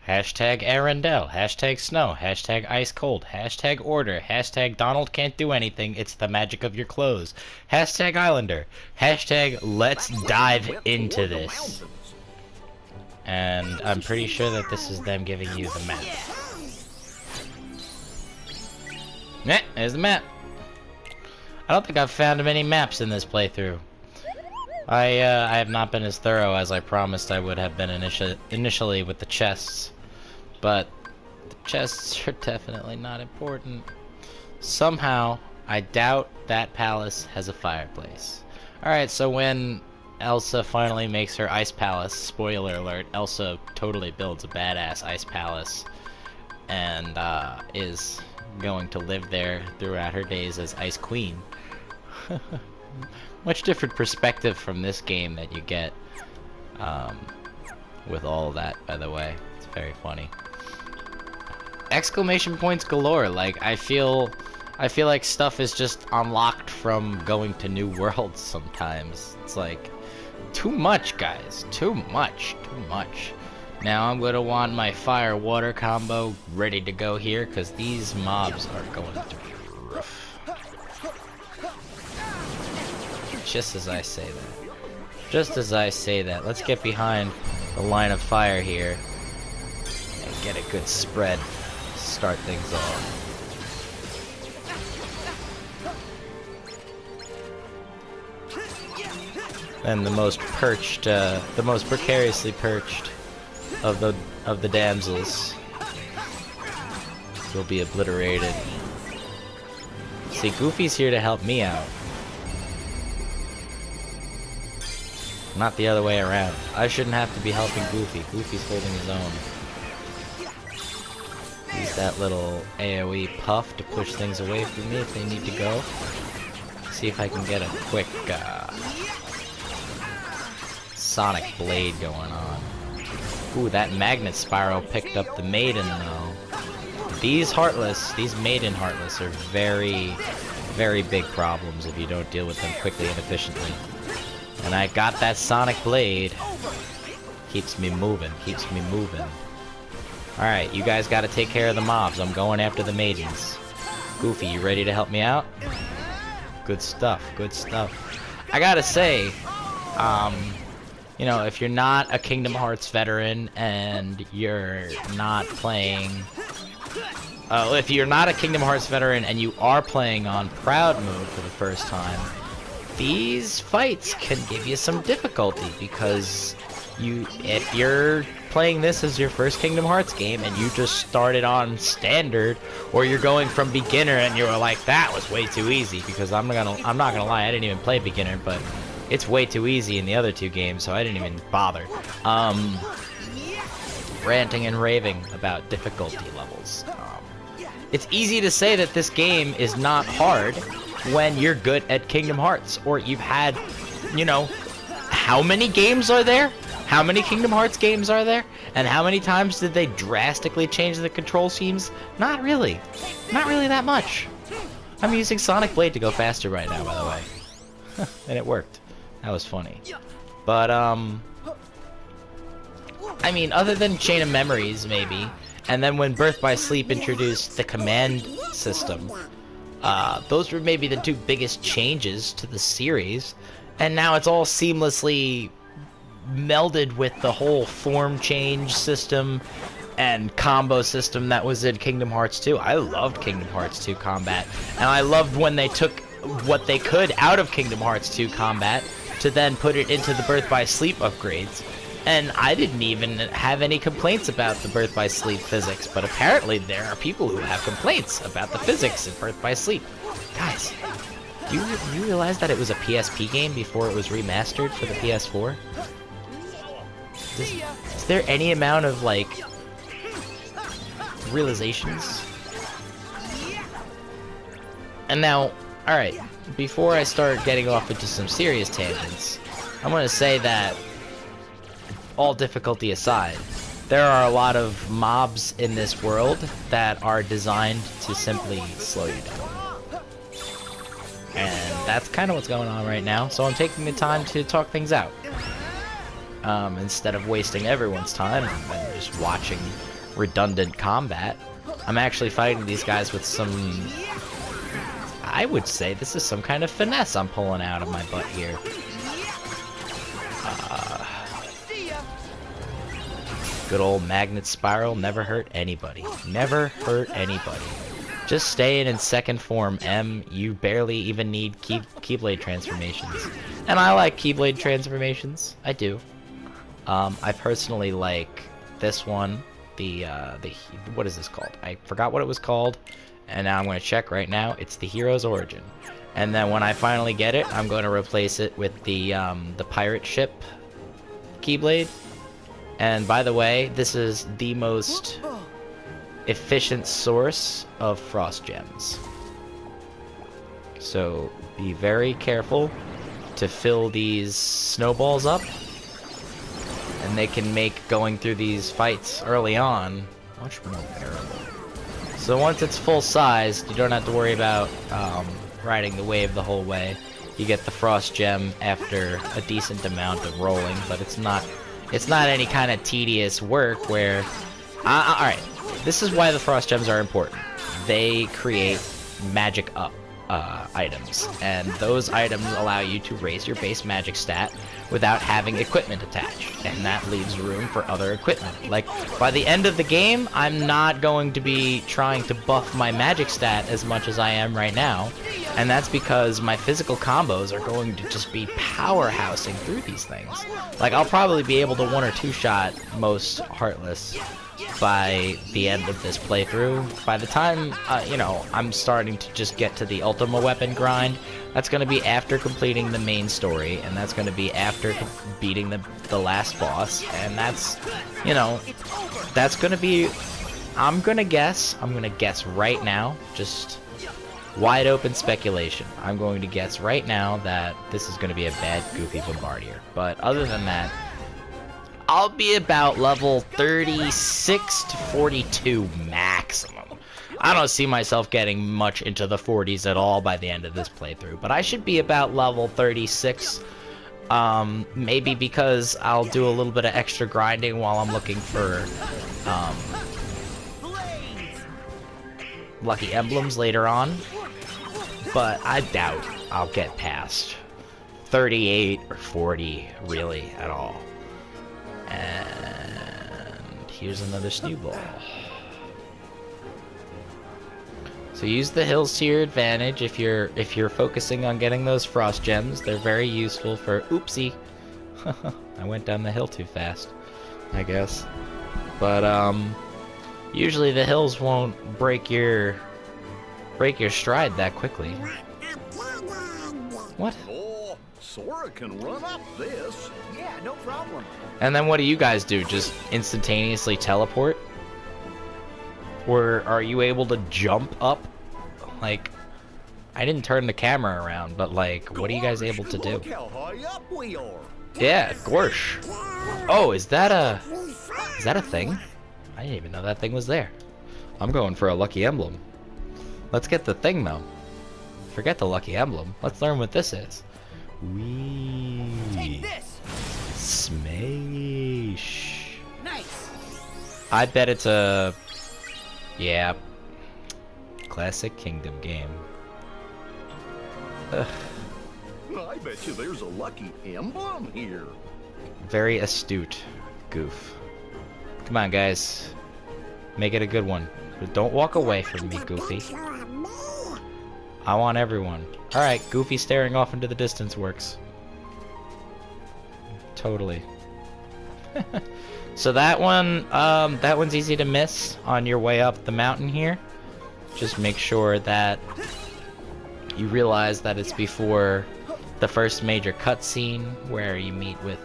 Hashtag Arendelle, hashtag snow, hashtag ice cold, hashtag order, hashtag Donald can't do anything, it's the magic of your clothes, hashtag Islander, hashtag let's dive into this. And I'm pretty sure that this is them giving you the map. Yeah, there's the map. I don't think I've found many maps in this playthrough. I have not been as thorough as I promised I would have been initially with the chests. But the chests are definitely not important. Somehow, I doubt that palace has a fireplace. Alright, so when Elsa finally makes her ice palace, spoiler alert, Elsa totally builds a badass ice palace and is going to live there throughout her days as Ice Queen. Much different perspective from this game that you get with all of that, by the way. It's very funny. Exclamation points galore. Like, I feel like stuff is just unlocked from going to new worlds sometimes. It's like, too much, guys. Too much. Now I'm gonna want my fire-water combo ready to go here, because these mobs are going to be rough. Just as I say that. Let's get behind the line of fire here and get a good spread to start things off. And the most precariously perched of the damsels will be obliterated. See, Goofy's here to help me out. Not the other way around. I shouldn't have to be helping Goofy. Goofy's holding his own. Use that little AoE puff to push things away from me if they need to go. See if I can get a quick Sonic Blade going on. Ooh, that Magnet Spiral picked up the Maiden though. These Maiden Heartless are very, very big problems if you don't deal with them quickly and efficiently. And I got that Sonic Blade. Keeps me moving. Alright, you guys gotta take care of the mobs. I'm going after the maidens. Goofy, you ready to help me out? Good stuff. I gotta say, you know, if you're not a Kingdom Hearts veteran and you're not playing... if you're not a Kingdom Hearts veteran and you are playing on Proud mode for the first time, these fights can give you some difficulty because if you're playing this as your first Kingdom Hearts game and you just started on standard, or you're going from beginner and you're like, that was way too easy, because I'm not gonna lie, I didn't even play beginner, but it's way too easy in the other two games, so I didn't even bother ranting and raving about difficulty levels. It's easy to say that this game is not hard when you're good at Kingdom Hearts, or you've had, you know, how many games are there? How many Kingdom Hearts games are there? And how many times did they drastically change the control schemes? Not really. Not really that much. I'm using Sonic Blade to go faster right now, by the way. And it worked. That was funny. But, I mean, other than Chain of Memories, maybe, and then when Birth by Sleep introduced the command system, those were maybe the two biggest changes to the series, and now it's all seamlessly melded with the whole form change system and combo system that was in Kingdom Hearts 2. I loved Kingdom Hearts 2 combat, and I loved when they took what they could out of Kingdom Hearts 2 combat to then put it into the Birth by Sleep upgrades. And I didn't even have any complaints about the Birth by Sleep physics, but apparently there are people who have complaints about the physics in Birth by Sleep. Guys, do you realize that it was a PSP game before it was remastered for the PS4? Is there any amount of, like, realizations? And now, alright, before I start getting off into some serious tangents, I'm gonna say that, all difficulty aside, there are a lot of mobs in this world that are designed to simply slow you down. And that's kind of what's going on right now, so I'm taking the time to talk things out. Instead of wasting everyone's time and just watching redundant combat. I'm actually fighting these guys with some... I would say this is some kind of finesse I'm pulling out of my butt here. Good old magnet spiral, never hurt anybody. Never hurt anybody. Just staying in second form M, you barely even need Keyblade transformations. And I like Keyblade transformations, I do. I personally like this one, what is this called? I forgot what it was called, and now I'm going to check right now. It's the Hero's Origin. And then when I finally get it, I'm going to replace it with the pirate ship Keyblade. And by the way, this is the most efficient source of frost gems. So be very careful to fill these snowballs up, and they can make going through these fights early on much more bearable. So once it's full sized, you don't have to worry about riding the wave the whole way. You get the frost gem after a decent amount of rolling, but it's not any kind of tedious work where... Alright, this is why the frost gems are important. They create magic up items, and those items allow you to raise your base magic stat without having equipment attached, and that leaves room for other equipment. Like, by the end of the game, I'm not going to be trying to buff my magic stat as much as I am right now, and that's because my physical combos are going to just be powerhousing through these things. Like, I'll probably be able to one or two shot most Heartless by the end of this playthrough. By the time, you know, I'm starting to just get to the Ultima weapon grind, that's going to be after completing the main story, and that's going to be after beating the last boss, and that's, you know, that's going to be, I'm going to guess right now, just wide open speculation, I'm going to guess right now that this is going to be a bad Goofy Bombardier. But other than that, I'll be about level 36 to 42 maximum. I don't see myself getting much into the 40s at all by the end of this playthrough, but I should be about level 36. Maybe because I'll do a little bit of extra grinding while I'm looking for lucky emblems later on, but I doubt I'll get past 38 or 40 really at all. And here's another snowball. So use the hills to your advantage if you're focusing on getting those frost gems. They're very useful for... Oopsie. I went down the hill too fast, I guess. But usually the hills won't break your stride that quickly. What? Oh, Sora can run up this. Yeah, no problem. And then what do you guys do? Just instantaneously teleport? Or are you able to jump up? Like, I didn't turn the camera around, but like, what are you guys able to do? Look how high up we are. Yeah, Gorsh. Oh, is that a thing? I didn't even know that thing was there. I'm going for a lucky emblem. Let's get the thing though. Forget the lucky emblem. Let's learn what this is. Wee. Take this. Smash. Nice. I bet it's a... Yeah. Classic Kingdom game. Ugh. I bet you there's a lucky emblem here. Very astute, Goof. Come on, guys. Make it a good one. But don't walk away from me, Goofy. I want everyone. Alright, Goofy staring off into the distance works. Totally. So that one's easy to miss on your way up the mountain here. Just make sure that you realize that it's before the first major cutscene where you meet with...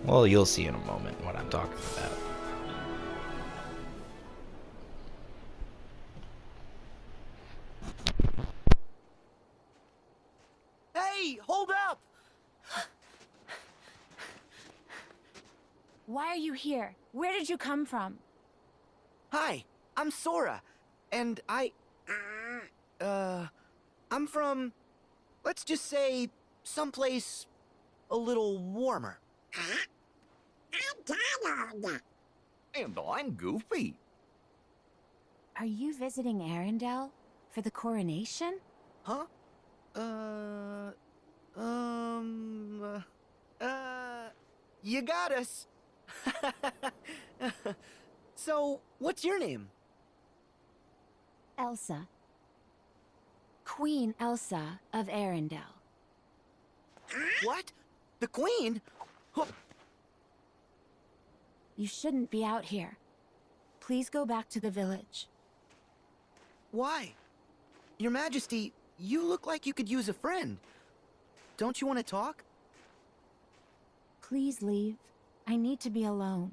well, you'll see in a moment what I'm talking about. Hey, hold up! Why are you here? Where did you come from? Hi, I'm Sora, and I'm from, let's just say, someplace a little warmer. And I'm Goofy. Are you visiting Arendelle for the coronation? Huh? You got us. So, what's your name? Elsa. Queen Elsa of Arendelle. What? The Queen? Huh. You shouldn't be out here. Please go back to the village. Why? Your Majesty, you look like you could use a friend. Don't you want to talk? Please leave. I need to be alone.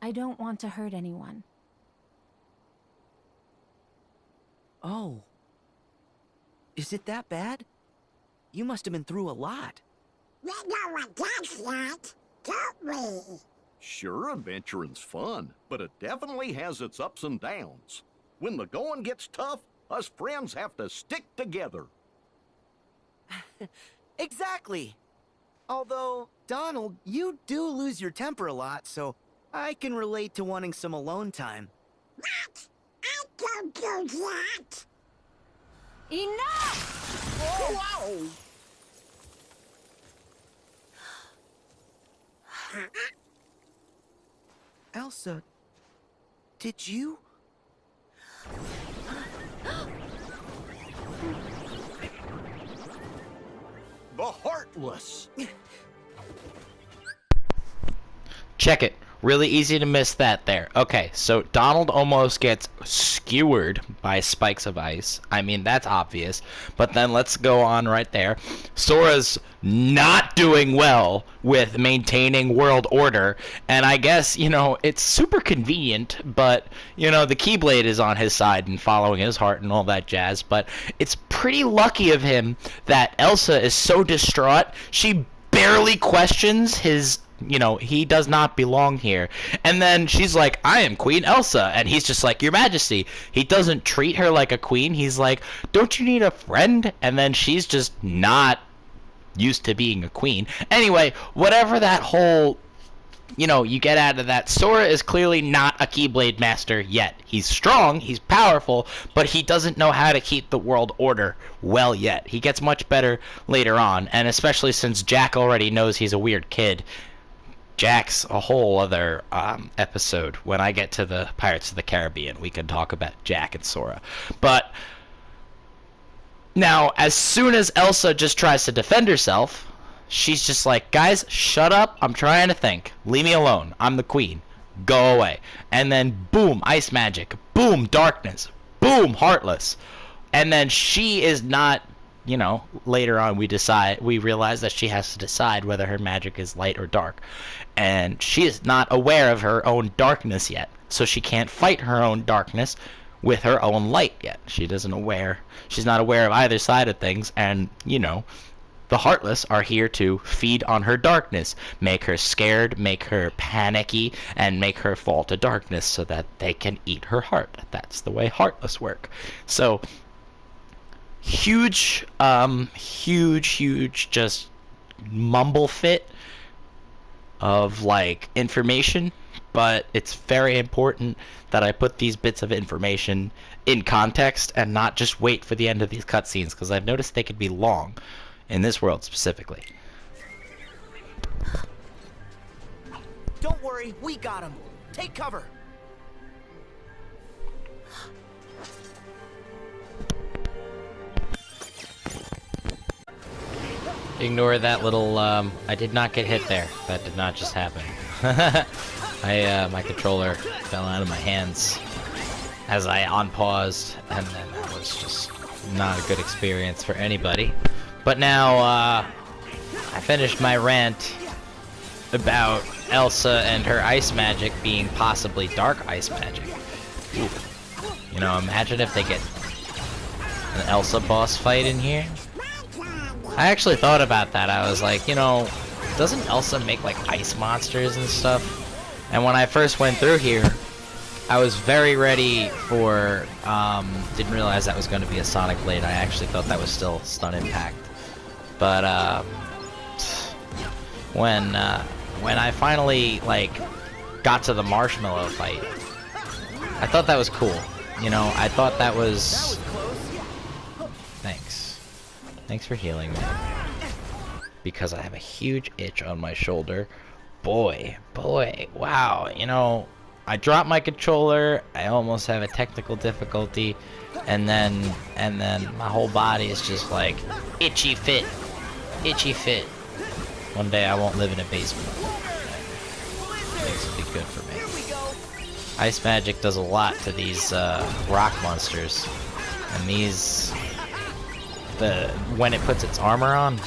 I don't want to hurt anyone. Oh. Is it that bad? You must have been through a lot. We know what that's like, don't we? Sure, adventuring's fun, but it definitely has its ups and downs. When the going gets tough, us friends have to stick together. Exactly. Although, Donald, you do lose your temper a lot, so I can relate to wanting some alone time. What? I don't do that. Enough! Whoa! Elsa, did you? The Heartless. Check it. Really easy to miss that there. Okay, so Donald almost gets skewered by spikes of ice. I mean, that's obvious. But then let's go on right there. Sora's not doing well with maintaining world order. And I guess, you know, it's super convenient. But, you know, the Keyblade is on his side and following his heart and all that jazz. But it's pretty lucky of him that Elsa is so distraught. She barely questions his, you know, he does not belong here. And then she's like, I am Queen Elsa. And he's just like, Your Majesty. He doesn't treat her like a queen. He's like, don't you need a friend? And then she's just not used to being a queen. Anyway, whatever that whole, you know, you get out of that, Sora is clearly not a Keyblade master yet. He's strong, he's powerful, but he doesn't know how to keep the world order well yet. He gets much better later on, and especially since Jack already knows he's a weird kid. Jack's a whole other episode. When I get to the Pirates of the Caribbean, we can talk about Jack and Sora. But now, as soon as Elsa just tries to defend herself, she's just like, guys, shut up. I'm trying to think. Leave me alone. I'm the queen. Go away. And then, boom, ice magic. Boom, darkness. Boom, heartless. And then she is not, you know, later on we realize that she has to decide whether her magic is light or dark. And she is not aware of her own darkness yet. So she can't fight her own darkness with her own light yet. She's not aware of either side of things, and, you know, the Heartless are here to feed on her darkness, make her scared, make her panicky, and make her fall to darkness so that they can eat her heart. That's the way Heartless work. So, huge, just mumble fit of, like, information, but it's very important that I put these bits of information in context and not just wait for the end of these cutscenes, because I've noticed they could be long in this world specifically. Don't worry, we got him. Take cover. Ignore that little, I did not get hit there. That did not just happen. My controller fell out of my hands as I unpaused, and then that was just not a good experience for anybody. But now, I finished my rant about Elsa and her ice magic being possibly dark ice magic. Ooh. You know, imagine if they get an Elsa boss fight in here. I actually thought about that. I was like, you know, doesn't Elsa make like ice monsters and stuff? And when I first went through here, I was very ready for, didn't realize that was going to be a Sonic Blade. I actually thought that was still Stun Impact. But, when I finally, like, got to the marshmallow fight. I thought that was cool. You know, I thought that was... Thanks. Thanks for healing me. Because I have a huge itch on my shoulder. Boy, wow. You know, I dropped my controller. I almost have a technical difficulty. And then my whole body is just like, itchy fit. Itchy fit. One day I won't live in a basement. Things will be good for me. Ice magic does a lot to these rock monsters. And these... when it puts its armor on...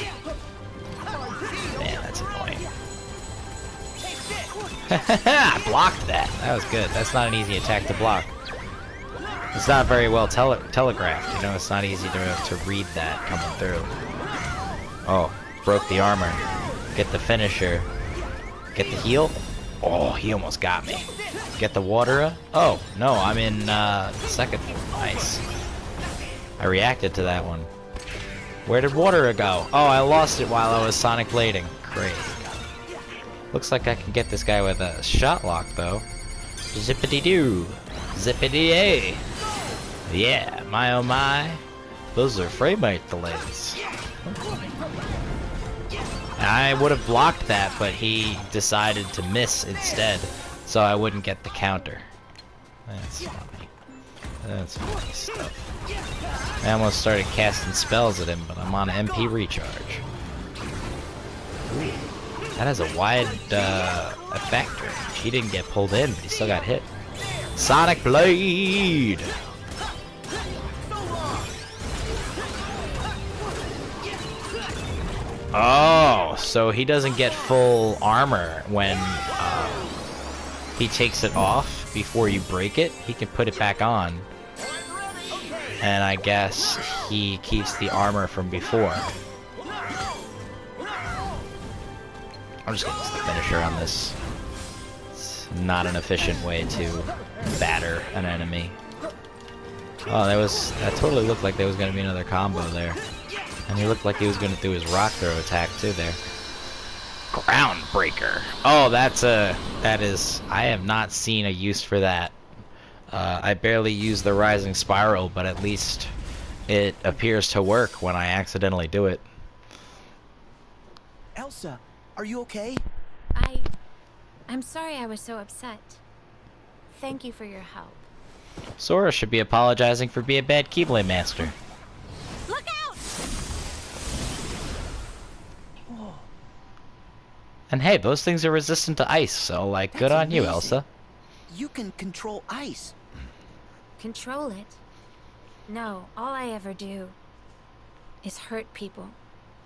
Man, that's annoying. I blocked that. That was good. That's not an easy attack to block. It's not very well telegraphed, you know? It's not easy to read that coming through. Oh, broke the armor. Get the finisher. Get the heal. Oh, he almost got me. Get the water. Oh, no, I'm in second. Nice. I reacted to that one. Where did water go? Oh, I lost it while I was Sonic Blading. Great. Looks like I can get this guy with a shot lock, though. Zippity-doo. Zippity-yay. Yeah, my oh my. Those are frame rate delays. I would have blocked that, but he decided to miss instead, so I wouldn't get the counter. That's funny. That's funny stuff. I almost started casting spells at him, but I'm on MP recharge. Ooh, that has a wide effect range. He didn't get pulled in, but he still got hit. Sonic Blade! Oh, so he doesn't get full armor when he takes it off before you break it. He can put it back on. And I guess he keeps the armor from before. I'm just gonna use the finisher on this. It's not an efficient way to batter an enemy. Oh, that totally looked like there was gonna be another combo there. And he looked like he was going to do his rock throw attack too there. Groundbreaker. Oh, that is, I have not seen a use for that. I barely use the rising spiral, but at least it appears to work when I accidentally do it. Elsa, are you okay? I'm sorry I was so upset. Thank you for your help. Sora should be apologizing for being a bad Keyblade master. Look out! And hey, those things are resistant to ice, so like, good on you, Elsa. You can control ice. Control it? No, all I ever do is hurt people.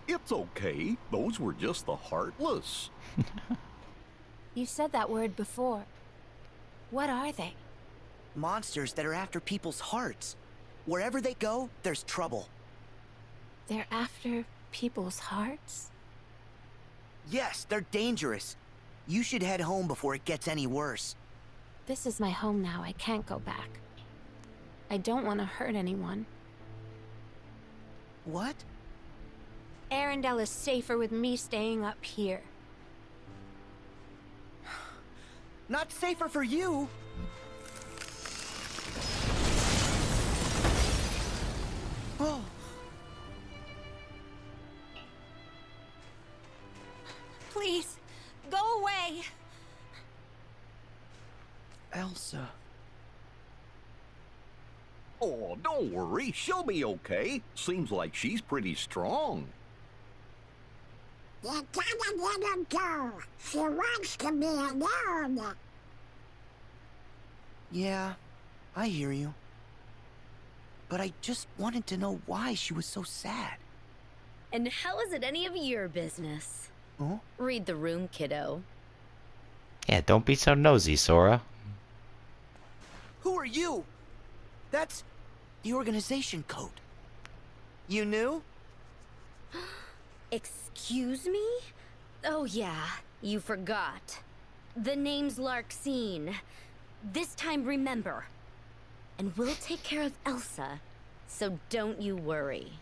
It's okay. Those were just the heartless. You said that word before. What are they? Monsters that are after people's hearts. Wherever they go, there's trouble. They're after people's hearts? Yes, they're dangerous. You should head home before it gets any worse. This is my home now. I can't go back. I don't want to hurt anyone. What? Arendelle is safer with me staying up here. Not safer for you. Oh. Please, go away. Elsa. Oh, don't worry. She'll be okay. Seems like she's pretty strong. You gotta let her go. She wants to be alone. Yeah, I hear you. But I just wanted to know why she was so sad. And how is it any of your business? Huh? Read the room, kiddo. Yeah, don't be so nosy, Sora. Who are you? That's the organization code. You knew? Excuse me? Oh yeah, you forgot. The name's Larxene. This time remember. And we'll take care of Elsa, so don't you worry.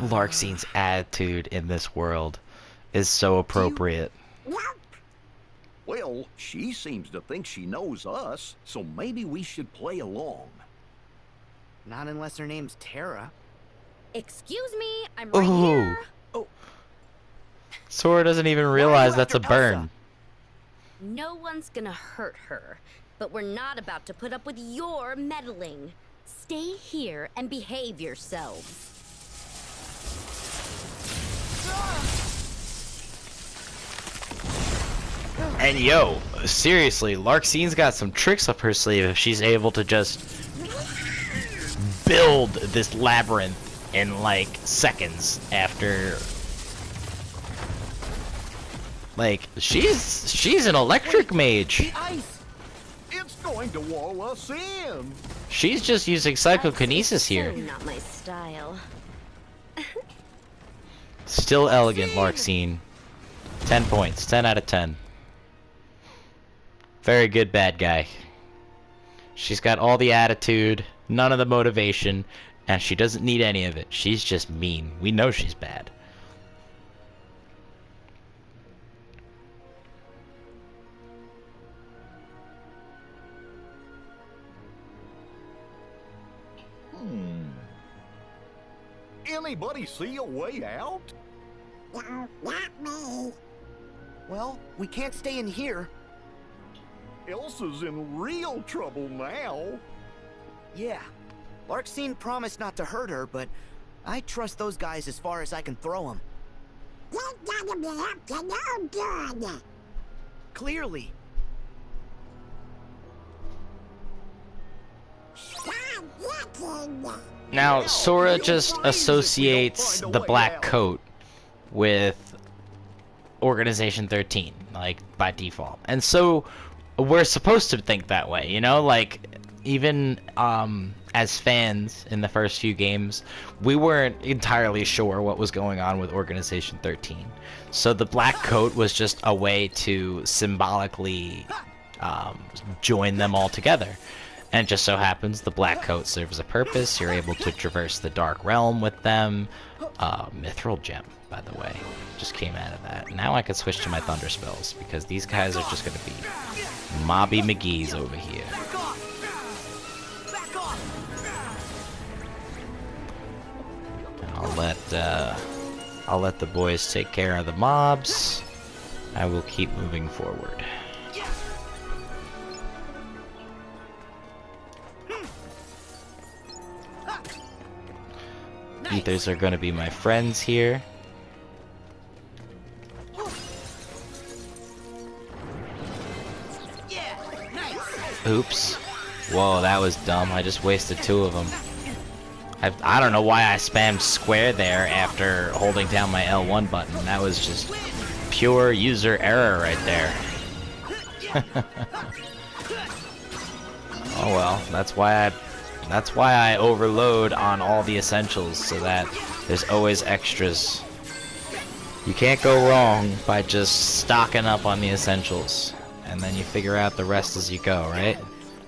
Larxene's attitude in this world is so appropriate. Nope. Well, she seems to think she knows us, so maybe we should play along. Not unless her name's Tara. Excuse me, I'm right Ooh. here. Sora doesn't even realize that's a after burn. Elsa? No one's gonna hurt her, but we're not about to put up with your meddling. Stay here and behave yourselves. And yo, seriously, Larxine's got some tricks up her sleeve if she's able to just build this labyrinth in like seconds after. Like she's an electric mage. The ice! It's going to wall us in. She's just using psychokinesis here. So not my style. Still elegant, Larxine. 10 points, 10 out of 10. Very good bad guy. She's got all the attitude, none of the motivation, and she doesn't need any of it. She's just mean. We know she's bad. Anybody see a way out? No, not me. Well, we can't stay in here. Elsa's in real trouble now. Yeah. Larxene promised not to hurt her, but I trust those guys as far as I can throw them. You're gonna be up to no good. Clearly. Stop looking. Now, Sora just associates the black coat with Organization 13, like, by default. And so, we're supposed to think that way, you know? Like, even as fans in the first few games, we weren't entirely sure what was going on with Organization 13. So the black coat was just a way to symbolically join them all together. And it just so happens the black coat serves a purpose. You're able to traverse the Dark Realm with them. Mithril Gem, by the way, just came out of that. Now I can switch to my Thunder Spells, because these guys are just going to be Mobby McGee's over here. I'll let the boys take care of the mobs. I will keep moving forward. Ethers are going to be my friends here. Oops. Whoa, that was dumb. I just wasted 2 of them. I don't know why I spammed square there after holding down my L1 button. That was just pure user error right there. Oh well, that's why I overload on all the essentials, so that there's always extras. You can't go wrong by just stocking up on the essentials, and then you figure out the rest as you go, right?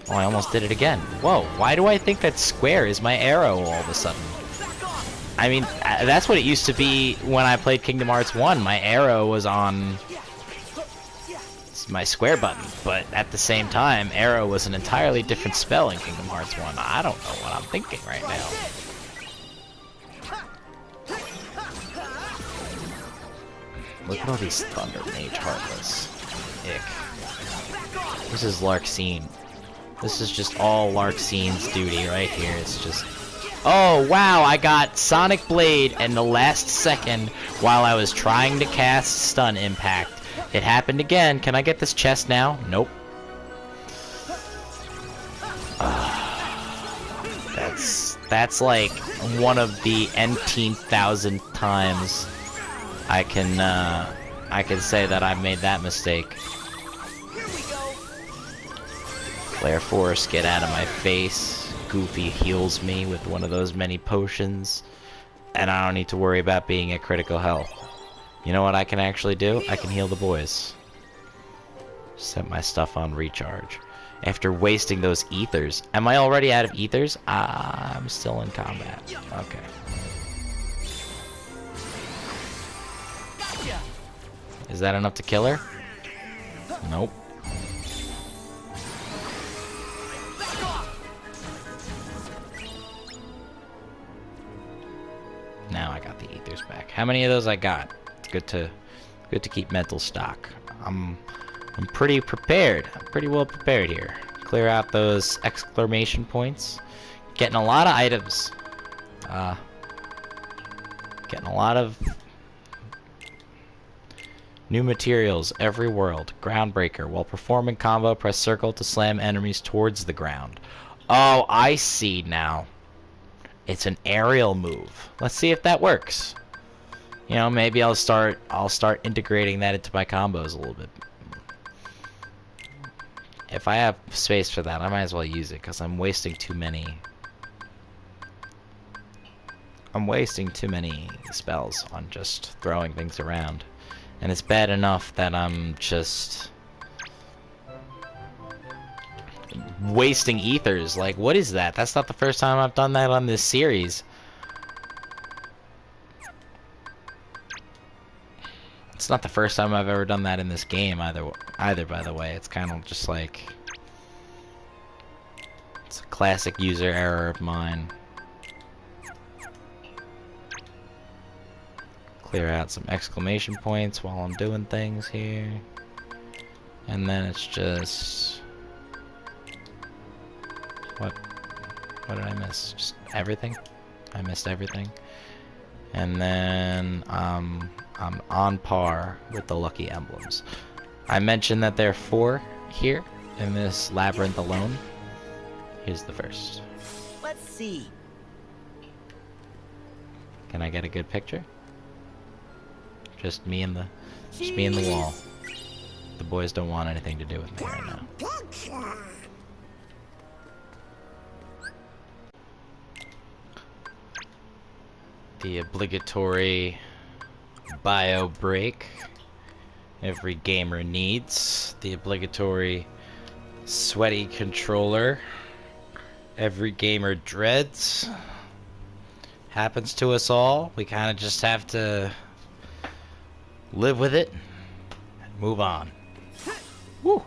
Oh, I almost did it again. Whoa, why do I think that square is my arrow all of a sudden? I mean, that's what it used to be when I played Kingdom Hearts 1. My arrow was on my square button, but at the same time, arrow was an entirely different spell in Kingdom Hearts 1. I don't know what I'm thinking right now. Look at all these Thunder Mage Heartless. Ick. This is Larxene. This is just all Larxine's duty right here. It's just... Oh, wow, I got Sonic Blade in the last second while I was trying to cast Stun Impact. It happened again. Can I get this chest now? Nope. That's like one of the nth thousandth times I can say that I made that mistake. Flare Force, get out of my face. Goofy heals me with one of those many potions, and I don't need to worry about being at critical health. You know what I can actually do? I can heal the boys. Set my stuff on recharge. After wasting those ethers. Am I already out of ethers? I'm still in combat. Okay. Is that enough to kill her? Nope. Now I got the ethers back. How many of those I got? It's good to keep mental stock. I'm pretty prepared. I'm pretty well prepared here. Clear out those exclamation points. Getting a lot of items. Getting a lot of new materials every world. Groundbreaker. While performing combo, press circle to slam enemies towards the ground. Oh, I see now. It's an aerial move. Let's see if that works. You know, maybe I'll start integrating that into my combos a little bit. If I have space for that, I might as well use it because I'm wasting too many. I'm wasting too many spells on just throwing things around. And it's bad enough that I'm just wasting ethers. Like, what is that? That's not the first time I've done that on this series. It's not the first time I've ever done that in this game either, by the way. It's kind of just like, it's a classic user error of mine. Clear out some exclamation points while I'm doing things here. And then it's just... What did I miss? Just everything? I missed everything. And then I'm on par with the lucky emblems. I mentioned that there are 4 here in this labyrinth alone. Here's the first. Let's see. Can I get a good picture? Just me and the wall. The boys don't want anything to do with me right now. Picture. The obligatory bio break every gamer needs. The obligatory sweaty controller every gamer dreads. Happens to us all. We kind of just have to live with it and move on. Woo!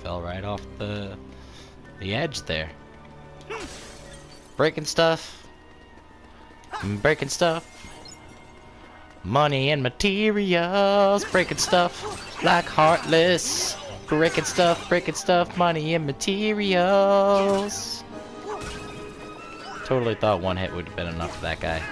Fell right off the edge there. Breaking stuff. Breaking stuff. Money and materials. Breaking stuff like Heartless. Breaking stuff, money and materials. Totally thought one hit would have been enough for that guy.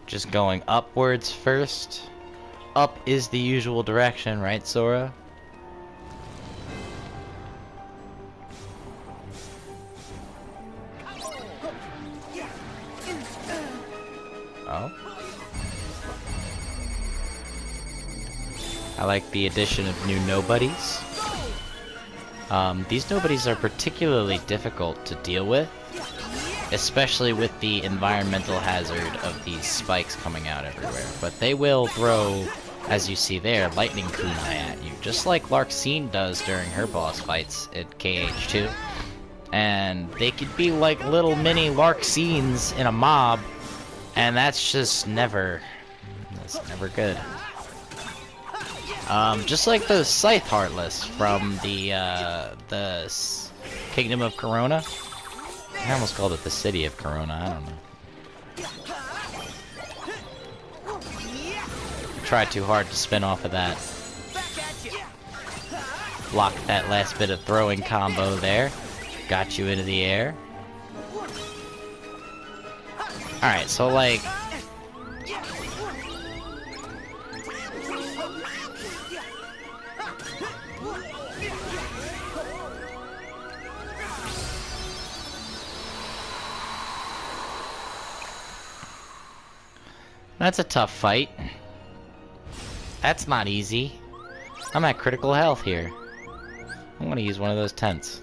Just going upwards first. Up is the usual direction, right, Sora? Oh. I like the addition of new nobodies. These nobodies are particularly difficult to deal with, especially with the environmental hazard of these spikes coming out everywhere. But they will throw, as you see there, lightning kunai at you, just like Larxene does during her boss fights at KH2. And they could be like little mini Larxenes in a mob, and that's just never good. Just like the Scythe Heartless from the Kingdom of Corona. I almost called it the City of Corona, I don't know. Tried too hard to spin off of that. Blocked that last bit of throwing combo there. Got you into the air. Alright, so like... That's a tough fight. That's not easy. I'm at critical health here. I'm gonna use one of those tents.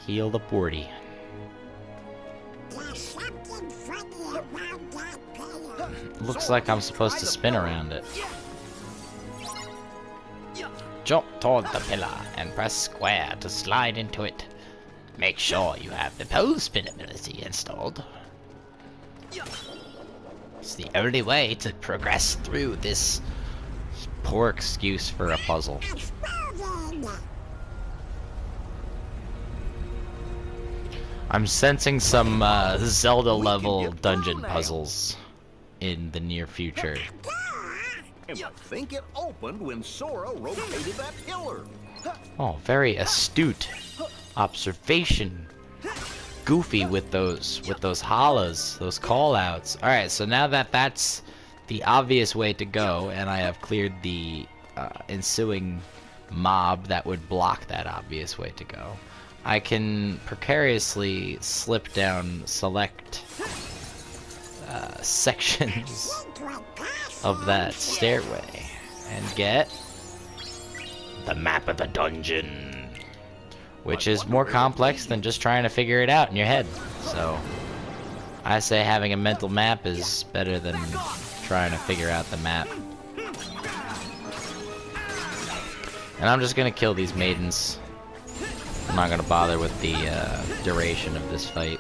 Heal the boardy. There's something funny about that pillow. looks like I'm supposed to spin around it. Jump toward the pillar and press square to slide into it. Make sure you have the pole spin ability installed. It's the only way to progress through this poor excuse for a puzzle. I'm sensing some Zelda-level dungeon puzzles in the near future. And I think it opened when Sora rotated that pillar. Oh, very astute observation. Goofy with those hollers, those call-outs. All right, so now that that's the obvious way to go, and I have cleared the ensuing mob that would block that obvious way to go, I can precariously slip down select sections of that stairway and get the map of the dungeon, which is more complex than just trying to figure it out in your head. So I say having a mental map is better than trying to figure out the map. And I'm just gonna kill these maidens. I'm not gonna bother with the duration of this fight.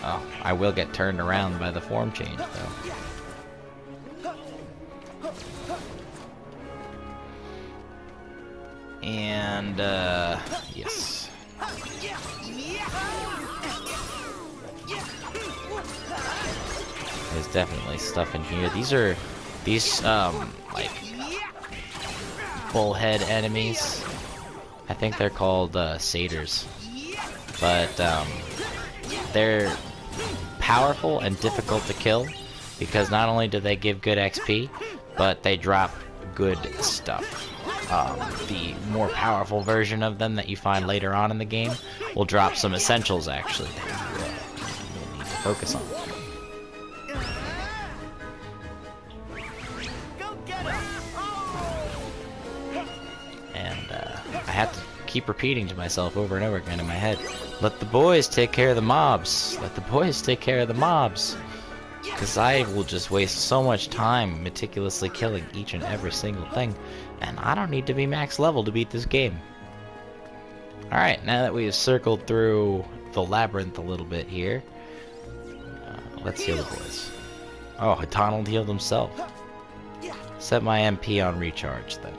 Oh, I will get turned around by the form change, though. And, yes. There's definitely stuff in here. These, like, bullhead enemies. I think they're called, satyrs. But, they're powerful and difficult to kill because not only do they give good XP, but they drop good stuff. The more powerful version of them that you find later on in the game will drop some essentials, actually, that you need to focus on. And I have to keep repeating to myself over and over again in my head, let the boys take care of the mobs. Let the boys take care of the mobs. Because I will just waste so much time meticulously killing each and every single thing. And I don't need to be max level to beat this game. Alright, now that we've circled through the labyrinth a little bit here, let's heal the boys. Oh, Donald healed himself. Set my MP on recharge then.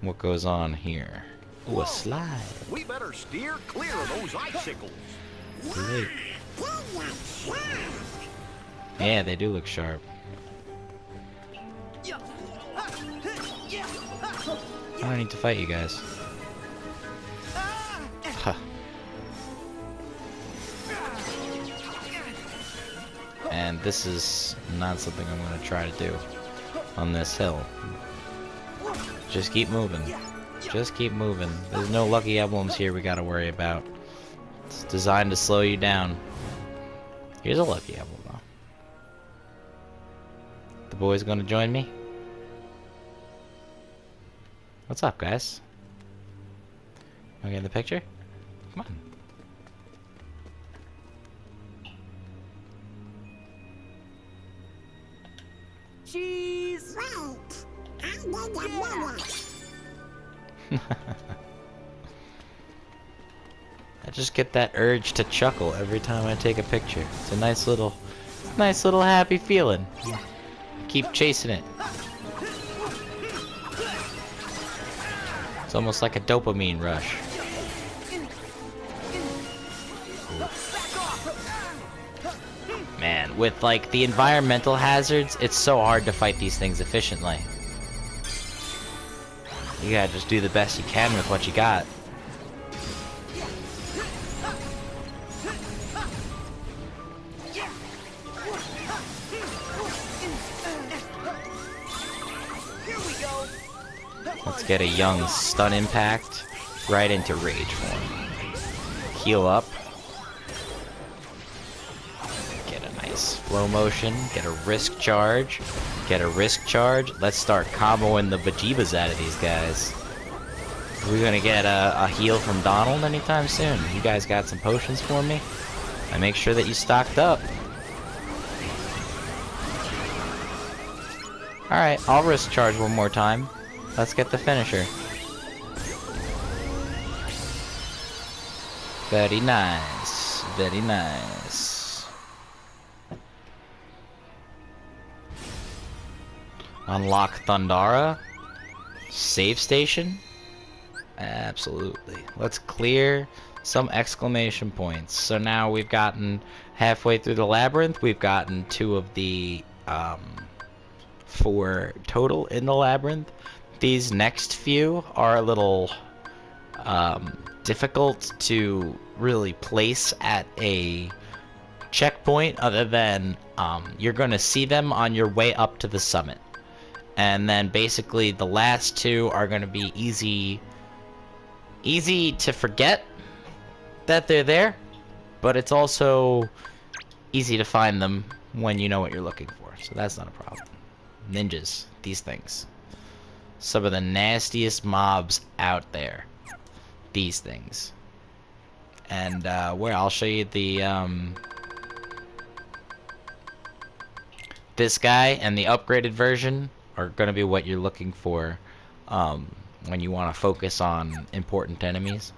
What goes on here? Ooh, a slide. We better steer clear of those icicles. Great. Yeah, they do look sharp. I don't need to fight you guys. Huh. And this is not something I'm going to try to do on this hill. Just keep moving. Just keep moving. There's no lucky emblems here we gotta worry about. It's designed to slow you down. Here's a lucky emblem, though. The boys gonna join me? What's up, guys? Wanna get in the picture? Come on. Cheese! Wait, I need a minute. I just get that urge to chuckle every time I take a picture. It's a nice little happy feeling. Keep chasing it. It's almost like a dopamine rush. Man, with like the environmental hazards, it's so hard to fight these things efficiently. You gotta just do the best you can with what you got. Let's get a young stun impact right into rage form. Heal up. Get a nice slow motion. Get a risk charge. Get a risk charge. Let's start comboing the bejeebas out of these guys. Are we gonna get a heal from Donald anytime soon? You guys got some potions for me? I make sure that you stocked up. Alright, I'll risk charge one more time. Let's get the finisher. Very nice. Very nice. Unlock Thundara. Save station? Absolutely. Let's clear some exclamation points. So now we've gotten halfway through the labyrinth. We've gotten 2 of the 4 total in the labyrinth. These next few are a little difficult to really place at a checkpoint, other than you're going to see them on your way up to the summit. And then basically the last 2 are going to be easy to forget that they're there, but it's also easy to find them when you know what you're looking for, so that's not a problem. Ninjas, these things. Some of the nastiest mobs out there. These things. And where I'll show you the this guy and the upgraded version are gonna be what you're looking for when you want to focus on important enemies.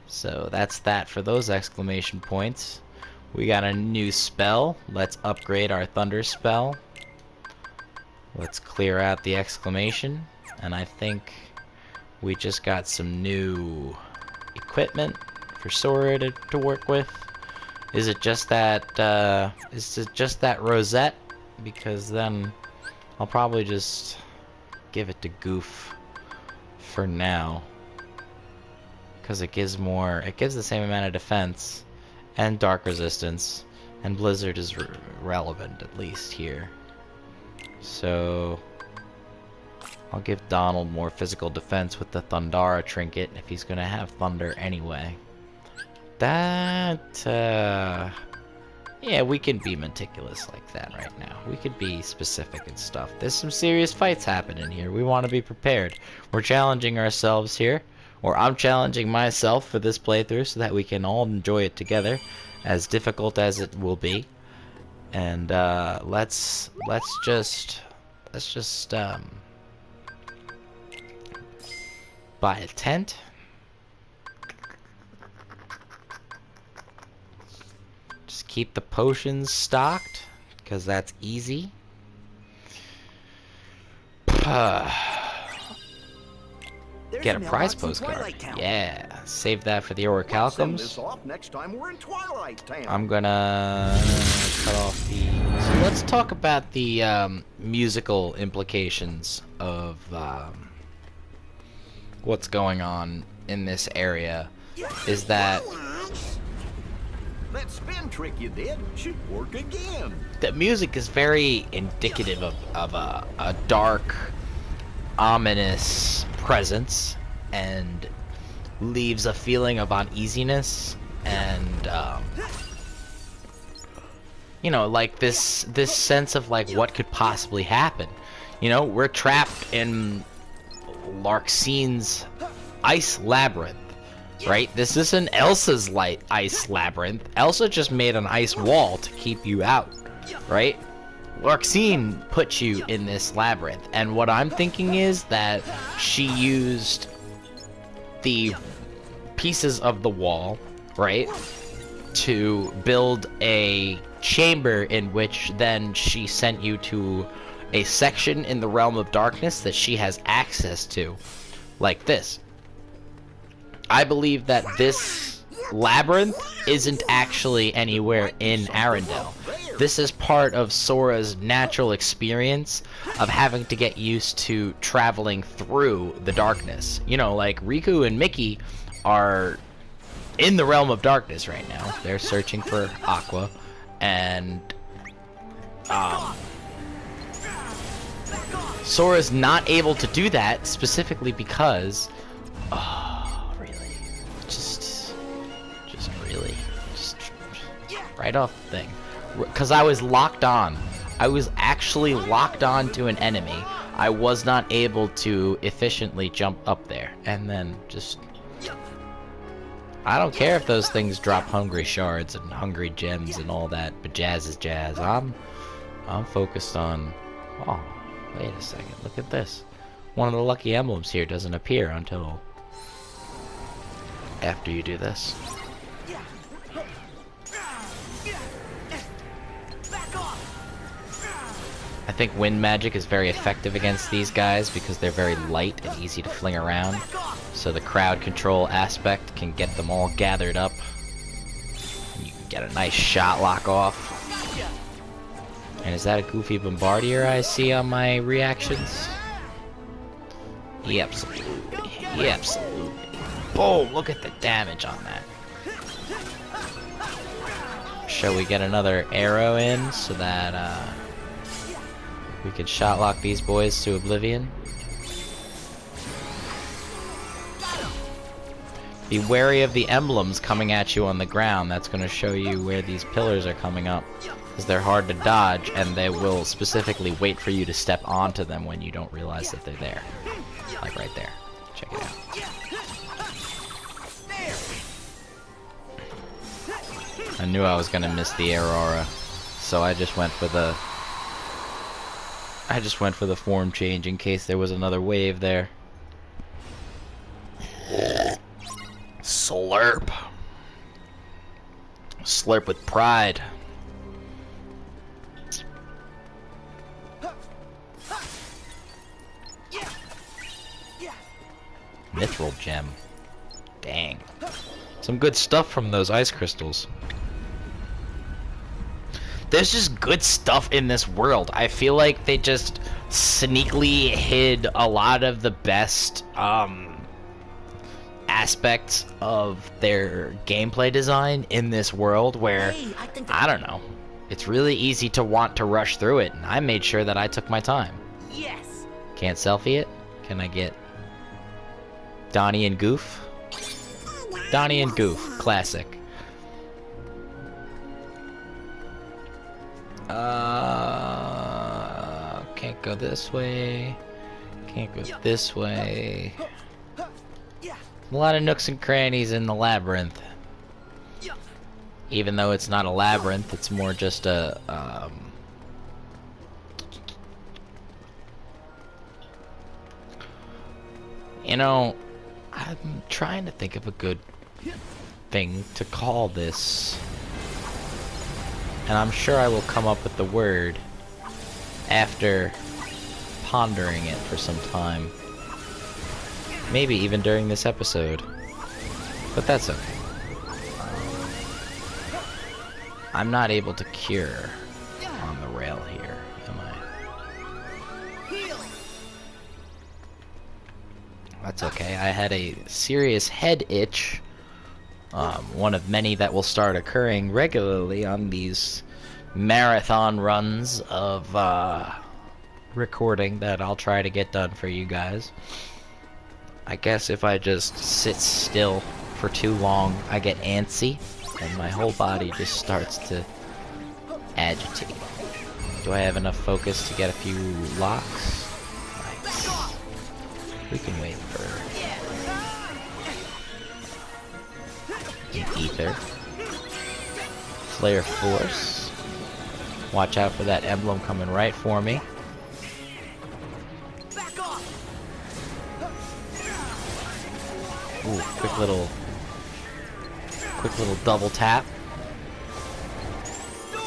So that's that for those exclamation points. We got a new spell. Let's upgrade our thunder spell. Let's clear out the exclamation. And I think we just got some new equipment for Sora to work with. Is it just that rosette? Because then I'll probably just give it to Goof for now, because it gives the same amount of defense and dark resistance, and Blizzard is relevant at least here. So I'll give Donald more physical defense with the Thundara trinket if he's gonna have thunder anyway. Yeah, we can be meticulous like that right now. We could be specific and stuff. There's some serious fights happening here. We want to be prepared. We're challenging ourselves here, or I'm challenging myself for this playthrough so that we can all enjoy it together, as difficult as it will be. And let's just buy a tent. Just keep the potions stocked, because that's easy. Get a prize postcard. Yeah, save that for the orichalcums. Next time we're in Twilight Town. I'm gonna cut off the. So let's talk about the musical implications of what's going on in this area. Is that that spin trick you did should work again. The music is very indicative of a dark, ominous presence, and leaves a feeling of uneasiness, and you know, like this sense of like what could possibly happen. You know, we're trapped in Larxine's ice labyrinth, right? This isn't Elsa's ice labyrinth. Elsa just made an ice wall to keep you out, right? Larxine put you in this labyrinth, and what I'm thinking is that she used the pieces of the wall, right, to build a chamber in which then she sent you to a section in the realm of darkness that she has access to, like this. I believe that this labyrinth isn't actually anywhere in Arendelle. This is part of Sora's natural experience of having to get used to traveling through the darkness. You know, like Riku and Mickey are in the realm of darkness right now. They're searching for Aqua, and Sora's not able to do that specifically because right off the thing, because I was locked on. I was actually locked on to an enemy. I was not able to efficiently jump up there. And then just... I don't care if those things drop hungry shards and hungry gems and all that, but jazz is jazz. I'm focused on... Oh, wait a second. Look at this. One of the lucky emblems here doesn't appear until after you do this. I think wind magic is very effective against these guys because they're very light and easy to fling around. So the crowd control aspect can get them all gathered up. And you can get a nice shot lock off. And is that a goofy bombardier I see on my reactions? Yeah, absolutely. Yeah, absolutely. Boom! Look at the damage on that. Shall we get another arrow in so that we can shot lock these boys to oblivion? Be wary of the emblems coming at you on the ground. That's going to show you where these pillars are coming up. Because they're hard to dodge, and they will specifically wait for you to step onto them when you don't realize that they're there. Like right there. Check it out. I knew I was going to miss the Aurora, so I just went for the... form change in case there was another wave there. Slurp. Slurp with pride. Mithril gem. Dang. Some good stuff from those ice crystals. There's just good stuff in this world. I feel like they just sneakily hid a lot of the best aspects of their gameplay design in this world where, I don't know, it's really easy to want to rush through it, and I made sure that I took my time. Yes. Can't selfie it? Can I get Donnie and Goof? Donnie and Goof, classic. Can't go this way. Can't go this way. A lot of nooks and crannies in the labyrinth. Even though it's not a labyrinth, it's more just a, you know, I'm trying to think of a good thing to call this. And I'm sure I will come up with the word after pondering it for some time. Maybe even during this episode. But that's okay. I'm not able to cure on the rail here, am I? That's okay. I had a serious head itch. One of many that will start occurring regularly on these marathon runs of recording that I'll try to get done for you guys. I guess if I just sit still for too long, I get antsy, and my whole body just starts to agitate. Do I have enough focus to get a few locks? Nice. We can wait for Ether. Flare Force. Watch out for that emblem coming right for me. Ooh, quick little double tap.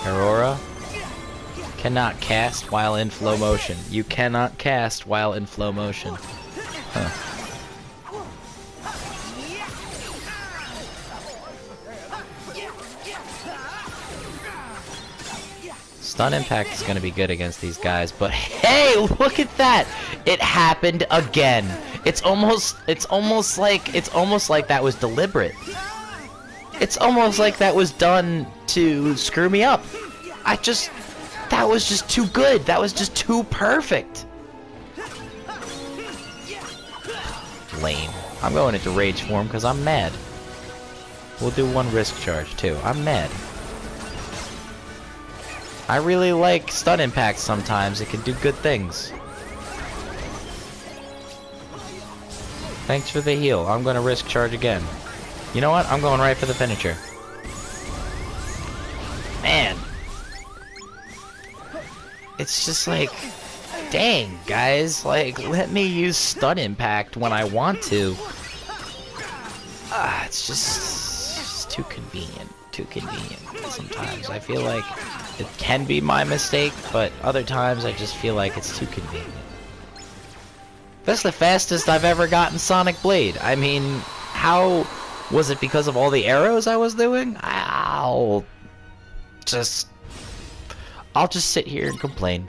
Aurora. Cannot cast while in flow motion. You cannot cast while in flow motion. Huh. Stun impact is going to be good against these guys, but hey, look at that! It happened again. It's almost like that was deliberate. It's almost like that was done to screw me up. That was just too good. That was just too perfect. Lame. I'm going into rage form because I'm mad. We'll do one risk charge too. I'm mad. I really like stun impact sometimes. It can do good things. Thanks for the heal. I'm gonna risk charge again. You know what? I'm going right for the finisher. Man. It's just like, dang, guys. Like, let me use stun impact when I want to. It's just too convenient. Too convenient sometimes. I feel like it can be my mistake, but other times I just feel like it's too convenient. That's the fastest I've ever gotten Sonic Blade. I mean, how was it because of all the arrows I was doing? I'll just sit here and complain.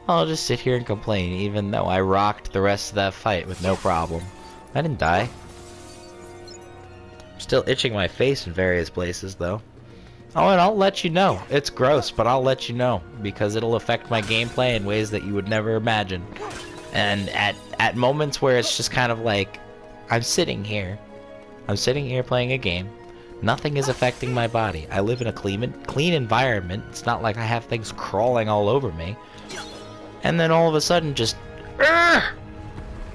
I'll just sit here and complain, even though I rocked the rest of that fight with no problem. I didn't die. I'm still itching my face in various places, though. Oh, and I'll let you know. It's gross, but I'll let you know, because it'll affect my gameplay in ways that you would never imagine. And at moments where it's just kind of like, I'm sitting here playing a game. Nothing is affecting my body. I live in a clean environment. It's not like I have things crawling all over me. And then all of a sudden just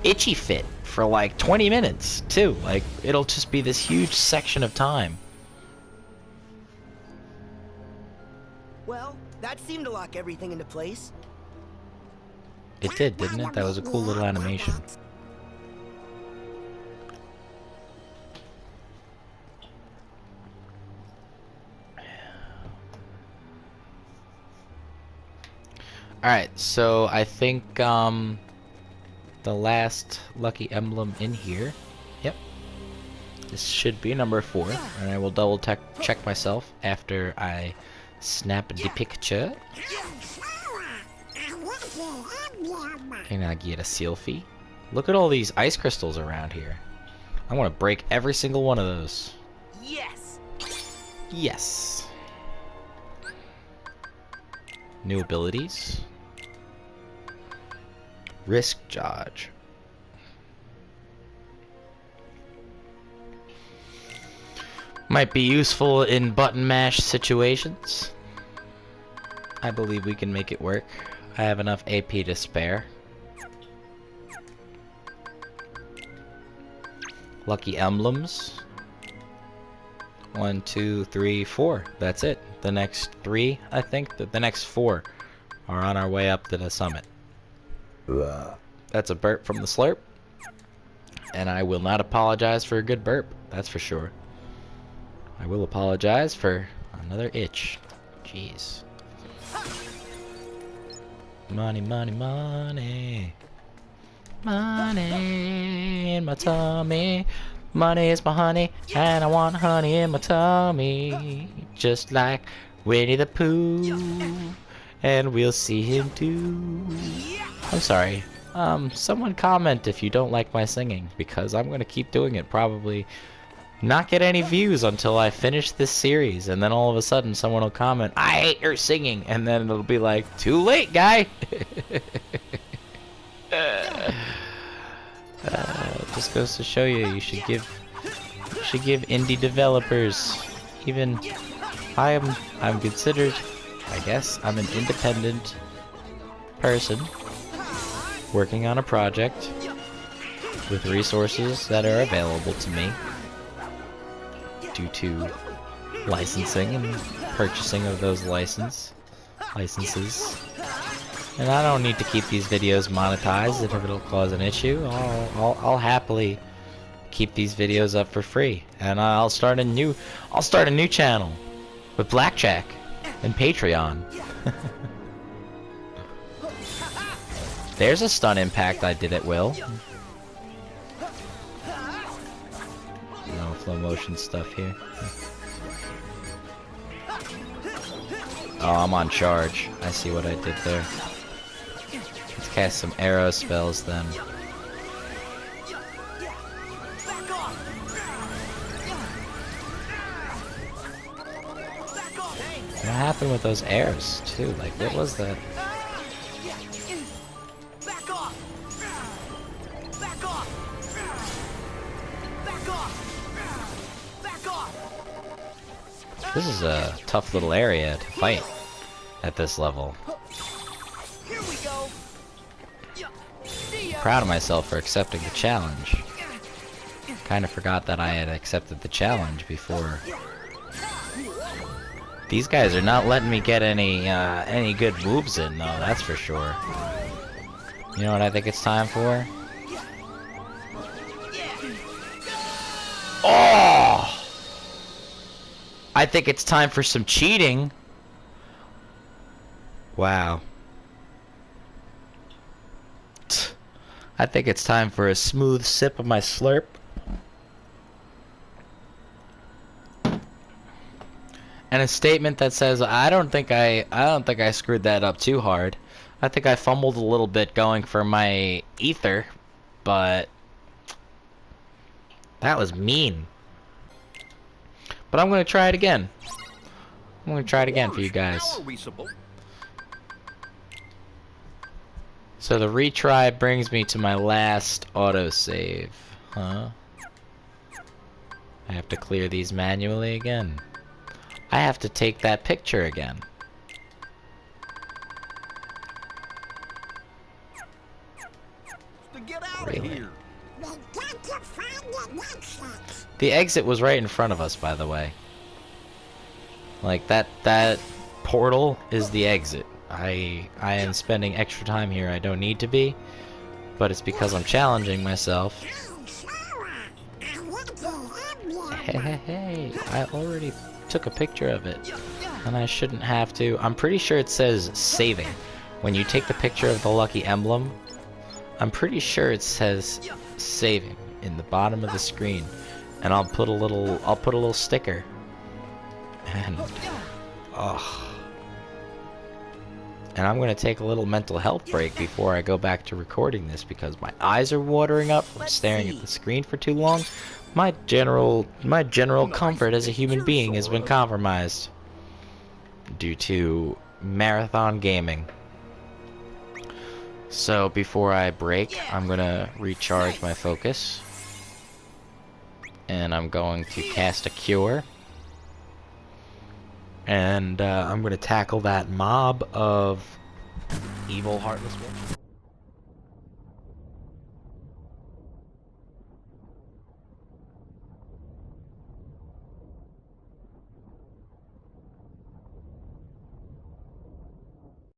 itchy fit for like 20 minutes too. Like, it'll just be this huge section of time. Well, that seemed to lock everything into place. It did, didn't it? That was a cool little animation. Alright, so I think the last lucky emblem in here, yep, this should be number 4, and I will double check myself after I snap the picture. Can I get a selfie? Look at all these ice crystals around here. I want to break every single one of those. Yes. Yes. New abilities. Risk dodge. Might be useful in button mash situations. I believe we can make it work. I have enough AP to spare. Lucky emblems. 1, 2, 3, 4. That's it. The next 3, I think, the next 4 are on our way up to the summit. That's a burp from the slurp. And I will not apologize for a good burp. That's for sure. I will apologize for another itch. Jeez. Money, money, money. Money in my tummy. Money is my honey, and I want honey in my tummy. Just like Winnie the Pooh. And we'll see him too. I'm sorry. Someone comment if you don't like my singing, because I'm gonna keep doing it. Probably not get any views until I finish this series, and then all of a sudden someone will comment, I hate your singing, and then it'll be like, too late, guy. Just goes to show you, you should give indie developers, even I'm considered, I guess I'm an independent person working on a project with resources that are available to me due to licensing and purchasing of those licenses. And I don't need to keep these videos monetized if it'll cause an issue. I'll happily keep these videos up for free, and I'll start a new channel with Blackjack and Patreon. There's a stun impact I did at will. No slow motion stuff here. Oh, I'm on charge. I see what I did there. Let's cast some arrow spells then. What happened with those arrows too? Like, what was that? This is a tough little area to fight at this level. Proud of myself for accepting the challenge. kind of forgot that I had accepted the challenge before. These guys are not letting me get any good moves in, though, that's for sure. You know what I think it's time for? Oh! I think it's time for some cheating. Wow. I think it's time for a smooth sip of my slurp. And a statement that says, I don't think I screwed that up too hard. I think I fumbled a little bit going for my ether, but that was mean. But I'm gonna try it again. I'm gonna try it again for you guys. How are we supposed? So the retry brings me to my last autosave. Huh? I have to clear these manually again. I have to take that picture again. To get out Really? of here. We got to find the exit. The exit was right in front of us, by the way. Like that portal is the exit. I am spending extra time here I don't need to be, but it's because I'm challenging myself. Oh, Sarah, I want to help you. Hey, I already took a picture of it, and I shouldn't have to. I'm pretty sure it says saving. When you take the picture of the lucky emblem, I'm pretty sure it says saving in the bottom of the screen, and I'll put a little sticker. And and I'm gonna take a little mental health break before I go back to recording this because my eyes are watering up from staring at the screen for too long. My general comfort as a human being has been compromised due to marathon gaming. So before I break, I'm gonna recharge my focus, and I'm going to cast a cure, and I'm gonna tackle that mob of evil heartless wolves.